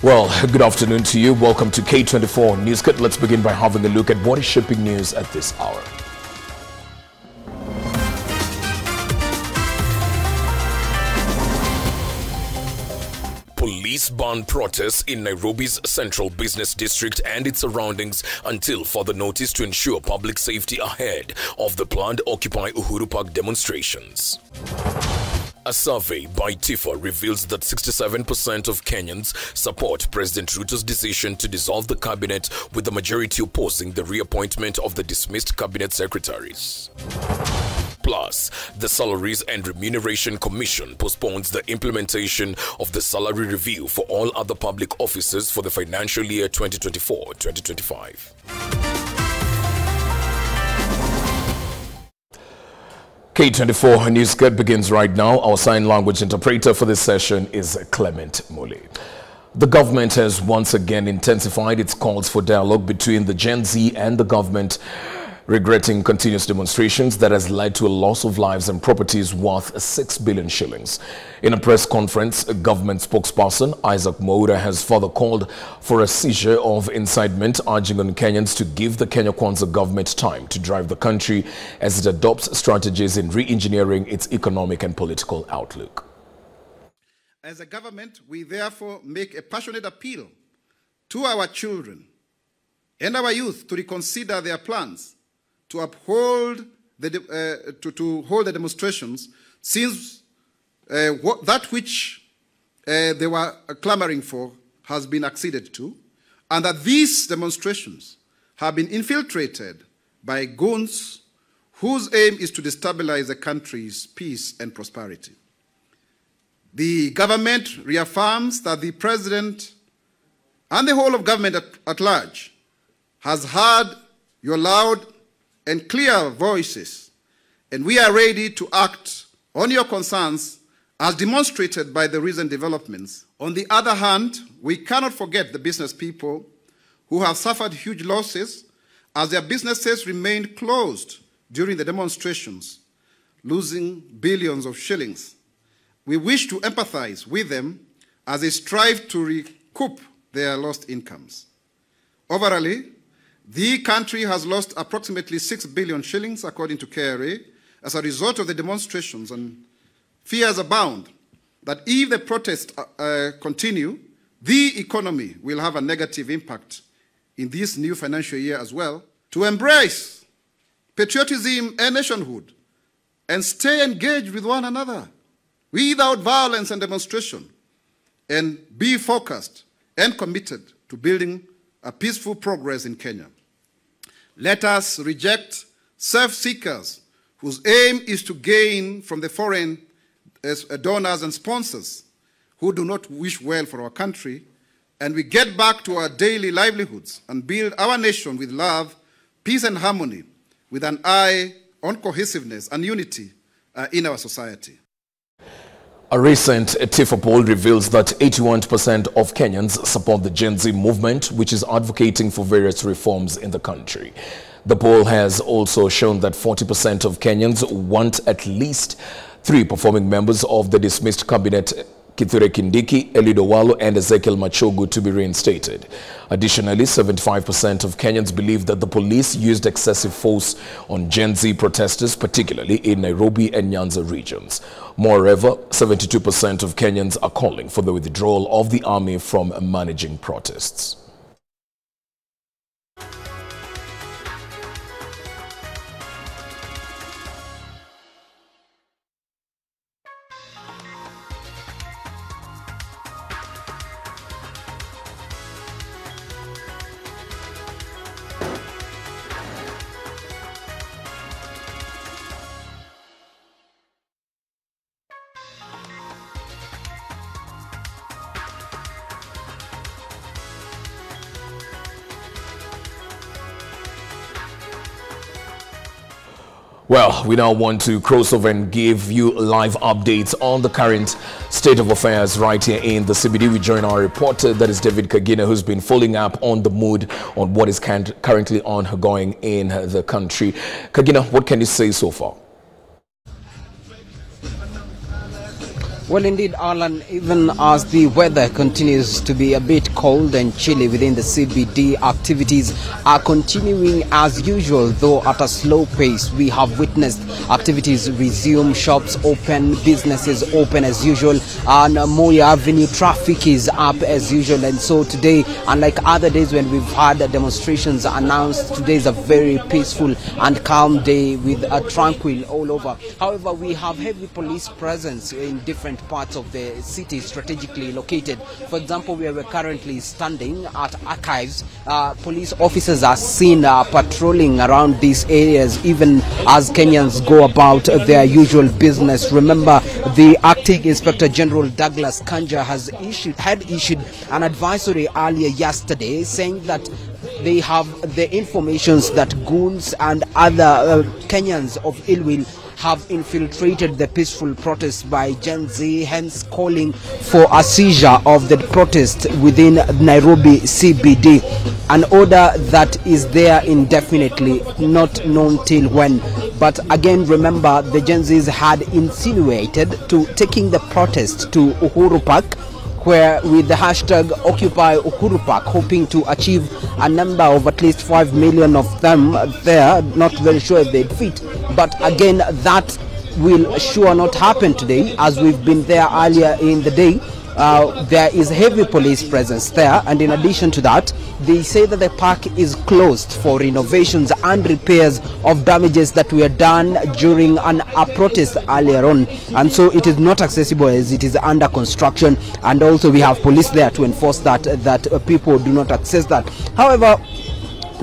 Well, good afternoon to you. Welcome to K24 News Cut. Let's begin by having a look at what is shaping news at this hour. Police ban protests in Nairobi's central business district and its surroundings until further notice to ensure public safety ahead of the planned Occupy Uhuru Park demonstrations. A survey by TIFA reveals that 67% of Kenyans support President Ruto's decision to dissolve the cabinet, with the majority opposing the reappointment of the dismissed cabinet secretaries. Plus, the Salaries and Remuneration Commission postpones the implementation of the salary review for all other public officers for the financial year 2024-2025. K24 News Cut begins right now. Our sign language interpreter for this session is Clement Muli. The government has once again intensified its calls for dialogue between the Gen Z and the government, regretting continuous demonstrations that has led to a loss of lives and properties worth 6 billion shillings. In a press conference, a government spokesperson, Isaac Mwaura, has further called for a seizure of incitement, urging on Kenyans to give the Kenya Kwanza government time to drive the country as it adopts strategies in re-engineering its economic and political outlook. As a government, we therefore make a passionate appeal to our children and our youth to reconsider their plans to uphold to hold the demonstrations, since that which they were clamoring for has been acceded to, and that these demonstrations have been infiltrated by goons whose aim is to destabilize the country's peace and prosperity. The government reaffirms that the President and the whole of government at large has heard your loud and clear voices, and we are ready to act on your concerns as demonstrated by the recent developments. On the other hand, we cannot forget the business people who have suffered huge losses as their businesses remained closed during the demonstrations, losing billions of shillings. We wish to empathize with them as they strive to recoup their lost incomes. Overall, the country has lost approximately 6 billion shillings, according to KRA, as a result of the demonstrations, and fears abound that if the protests continue, the economy will have a negative impact in this new financial year as well. To embrace patriotism and nationhood and stay engaged with one another without violence and demonstration, and be focused and committed to building a peaceful progress in Kenya. Let us reject self-seekers whose aim is to gain from the foreign donors and sponsors who do not wish well for our country, and we get back to our daily livelihoods and build our nation with love, peace and harmony, with an eye on cohesiveness and unity in our society. A recent TIFA poll reveals that 81% of Kenyans support the Gen Z movement, which is advocating for various reforms in the country. The poll has also shown that 40% of Kenyans want at least 3 performing members of the dismissed cabinet, Kithure Kindiki, Eliud Owalo and Ezekiel Machogu, to be reinstated. Additionally, 75% of Kenyans believe that the police used excessive force on Gen Z protesters, particularly in Nairobi and Nyanza regions. Moreover, 72% of Kenyans are calling for the withdrawal of the army from managing protests. Well, we now want to cross over and give you live updates on the current state of affairs right here in the CBD. We join our reporter, that is David Kagina, who's been following up on the mood on what is currently ongoing in the country. Kagina, what can you say so far? Well, indeed, Alan, even as the weather continues to be a bit cold and chilly within the CBD, activities are continuing as usual, though at a slow pace. We have witnessed activities resume, shops open, businesses open as usual, and Moya Avenue traffic is up as usual. And so today, unlike other days when we've had demonstrations announced, today is a very peaceful and calm day with a tranquil all over. However, we have heavy police presence in different parts of the city strategically located. For example, where we're currently standing at Archives, police officers are seen patrolling around these areas even as Kenyans go about their usual business. Remember, the Acting Inspector General Douglas Kanja had issued an advisory earlier yesterday saying that they have the informations that goons and other Kenyans of ill will have infiltrated the peaceful protest by Gen Z, hence calling for a seizure of the protest within Nairobi CBD. An order that is there indefinitely, not known till when. But again, remember, the Gen Zs had insinuated to taking the protest to Uhuru Park, where with the hashtag Occupy Uhuru Park, hoping to achieve a number of at least 5 million of them there. Not very sure if they'd fit, but again, that will sure not happen today, as we've been there earlier in the day. There is heavy police presence there, and in addition to that, they say that the park is closed for renovations and repairs of damages that were done during a protest earlier on, and so it is not accessible as it is under construction. And also we have police there to enforce that people do not access that. However,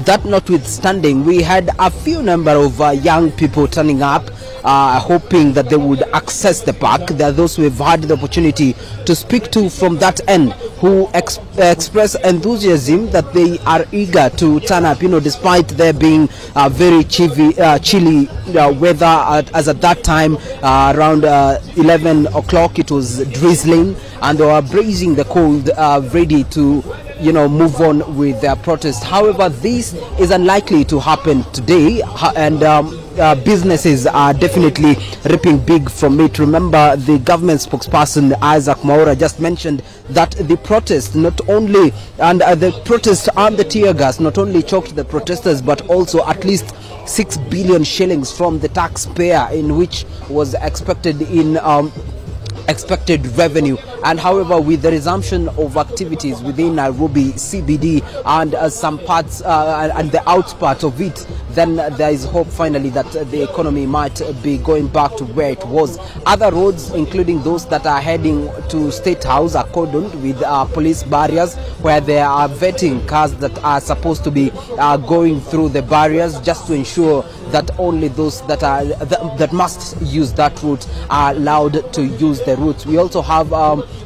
that notwithstanding, we had a few number of young people turning up, hoping that they would access the park. There are those who have had the opportunity to speak to from that end, who express enthusiasm that they are eager to turn up, despite there being very chilly weather, as at that time around 11 o'clock it was drizzling, and they were braving the cold, ready to move on with their protest. However, this is unlikely to happen today, and businesses are definitely ripping big from it. Remember, the government spokesperson Isaac Maura just mentioned that the protest not only and the tear gas not only choked the protesters, but also at least 6 billion shillings from the taxpayer, in which was expected in expected revenue. And however, with the resumption of activities within Nairobi CBD and some parts and the out part of it, then there is hope finally that the economy might be going back to where it was. Other roads, including those that are heading to State House, are cordoned with police barriers, where they are vetting cars that are supposed to be going through the barriers, just to ensure that only those that must use that route are allowed to use the route. We also have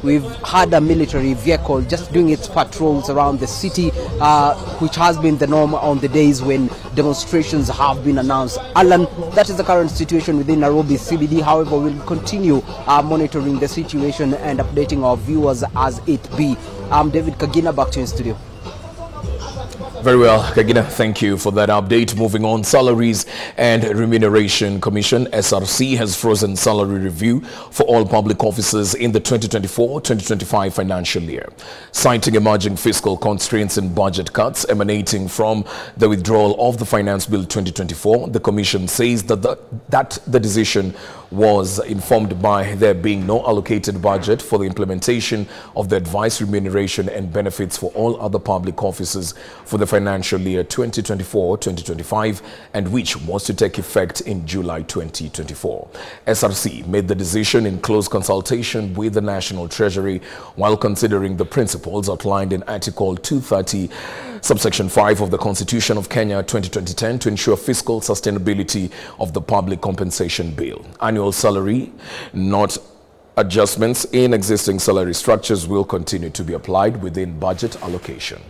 we've had a military vehicle just doing its patrols around the city, which has been the norm on the days when demonstrations have been announced. Alan, that is the current situation within Nairobi CBD. However, we'll continue monitoring the situation and updating our viewers as it be. I'm David Kagina, back to you in studio. Very well, Kagina, thank you for that update. Moving on, Salaries and Remuneration Commission, SRC, has frozen salary review for all public officers in the 2024-2025 financial year, citing emerging fiscal constraints and budget cuts emanating from the withdrawal of the Finance Bill 2024. The Commission says that the decision was informed by there being no allocated budget for the implementation of the advice, remuneration and benefits for all other public officers for the financial year 2024-2025, and which was to take effect in July 2024. SRC made the decision in close consultation with the National Treasury while considering the principles outlined in Article 230 Subsection 5 of the Constitution of Kenya 2010 to ensure fiscal sustainability of the Public Compensation Bill. Annual salary, not adjustments in existing salary structures, will continue to be applied within budget allocation.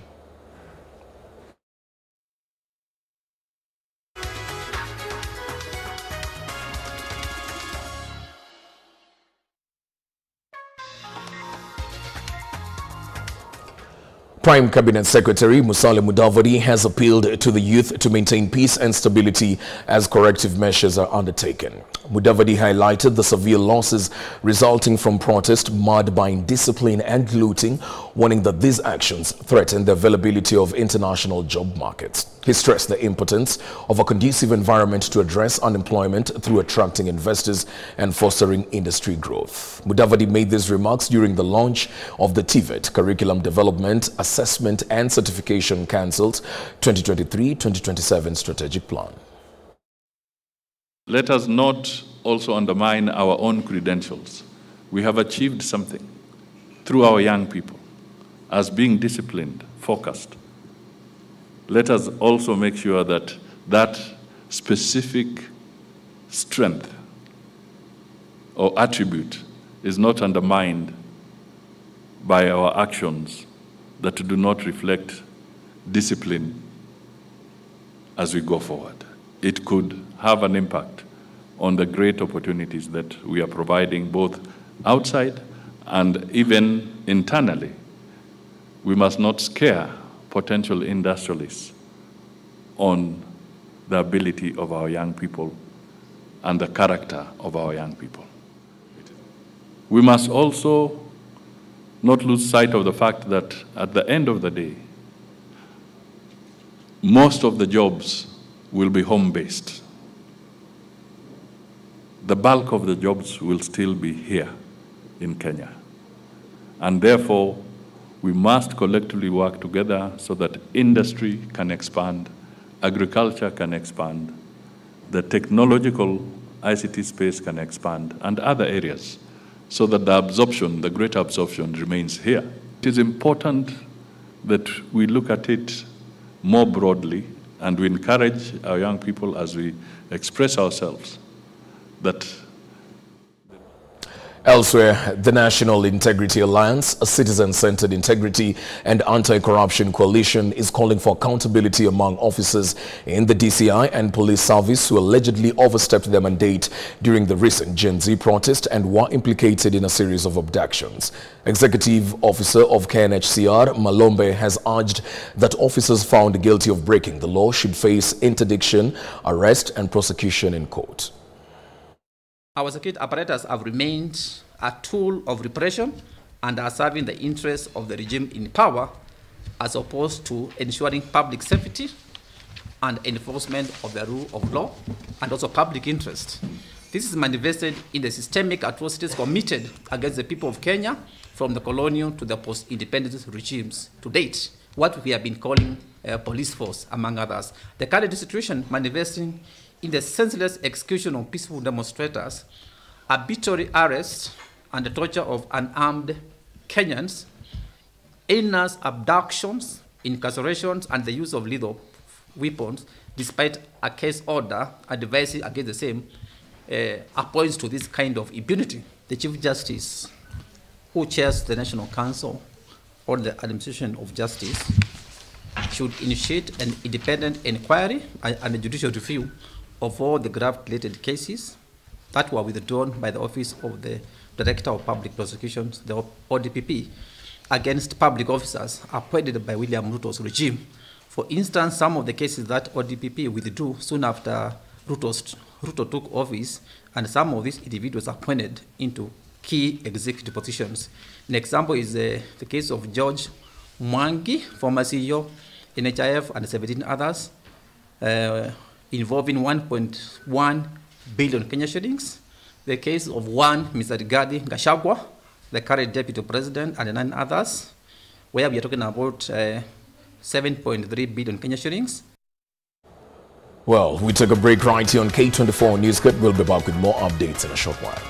Prime Cabinet Secretary Mudavadi has appealed to the youth to maintain peace and stability as corrective measures are undertaken. Mudavadi highlighted the severe losses resulting from protest marred by indiscipline and looting, warning that these actions threaten the availability of international job markets. He stressed the importance of a conducive environment to address unemployment through attracting investors and fostering industry growth. Mudavadi made these remarks during the launch of the TVET Curriculum Development, Assessment and Certification Council's 2023-2027 Strategic Plan. Let us not also undermine our own credentials. We have achieved something through our young people as being disciplined, focused. Let us also make sure that that specific strength or attribute is not undermined by our actions that do not reflect discipline as we go forward. It could have an impact on the great opportunities that we are providing both outside and even internally. We must not scare potential industrialists on the ability of our young people and the character of our young people. We must also not lose sight of the fact that at the end of the day, most of the jobs will be home-based. The bulk of the jobs will still be here in Kenya. And therefore, we must collectively work together so that industry can expand, agriculture can expand, the technological ICT space can expand, and other areas, so that the absorption, the greater absorption, remains here. It is important that we look at it more broadly and we encourage our young people as we express ourselves that. Elsewhere, the National Integrity Alliance, a citizen-centered integrity and anti-corruption coalition, is calling for accountability among officers in the DCI and police service who allegedly overstepped their mandate during the recent Gen Z protest and were implicated in a series of abductions. Executive Officer of KNHCR, Malombe, has urged that officers found guilty of breaking the law should face interdiction, arrest and prosecution in court. Our security apparatus have remained a tool of repression and are serving the interests of the regime in power as opposed to ensuring public safety and enforcement of the rule of law and also public interest. This is manifested in the systemic atrocities committed against the people of Kenya from the colonial to the post-independence regimes to date, what we have been calling police force, among others. The current situation manifesting in the senseless execution of peaceful demonstrators, arbitrary arrest and the torture of unarmed Kenyans, endless abductions, incarcerations, and the use of lethal weapons, despite a case order advising against the same, points to this kind of impunity. The Chief Justice, who chairs the National Council on the Administration of Justice, should initiate an independent inquiry and a judicial review of all the graft-related cases that were withdrawn by the Office of the Director of Public Prosecutions, the ODPP, against public officers appointed by William Ruto's regime. For instance, some of the cases that ODPP withdrew soon after Ruto took office, and some of these individuals appointed into key executive positions. An example is the case of George Mwangi, former CEO, NHIF, and 17 others, involving 1.1 billion Kenya shillings. The case of one, Mr. Rigathi Gachagua, the current deputy president, and 9 others, where we are talking about 7.3 billion Kenya shillings. Well, we take a break right here on K24 News. We'll be back with more updates in a short while.